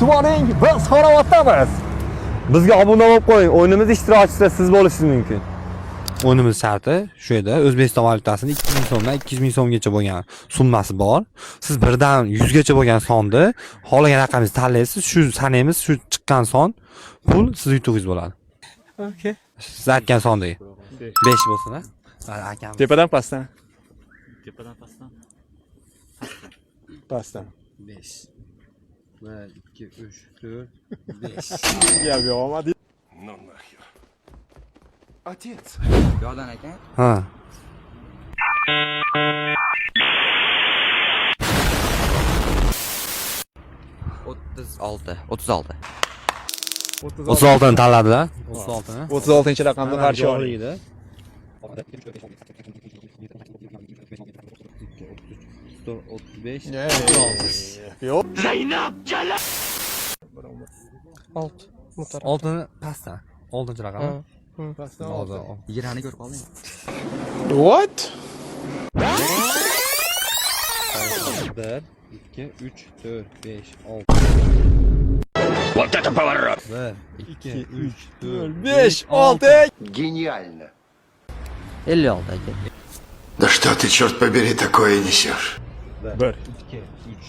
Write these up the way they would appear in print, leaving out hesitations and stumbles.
kutib oling, biz Xonovatdamiz. Bizga obuna bo'lib qo'ying. O'yinimiz ishtirokchisi siz bo'lishingiz mumkin. O'yinimiz sharti shu edi. O'zbekiston valyutasini 2000 so'mdan 2000 so'mgacha bo'lgan summasi bor. Siz birdan 100 gacha bo'lgan sonni xohlagan raqamingizni tanlaysiz. Shu sanaymiz, shu chiqqan son pul siz yutug'ingiz bo'ladi. Okay. Siz aytgan sondagi 5 bo'lsin, ha? Akam. Tepadan pastdan. Tepadan pastdan. Pastdan. 5. 1 2 3 4 5. Gap yo'q, olmadi. Ну нахер. Отец. Yo'dan aka. Ha. O'ttiz olti. 36 ni tanladilar. 36 ni. 36-chi raqamni qarshi oling. edi. Yo'q. Oltini pastdan. 6-chi raqam. Pastdan. Hozir. 20 ko'rib qolding. What? 1 2 3 4 5 6. Вот это поворот! 1 2 3 4 5 6. Гениально. 56 aka. Да что ты, черт побери, такое несешь? 1 1 2 3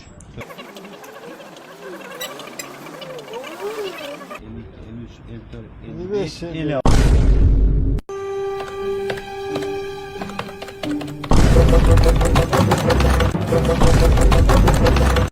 53 54 55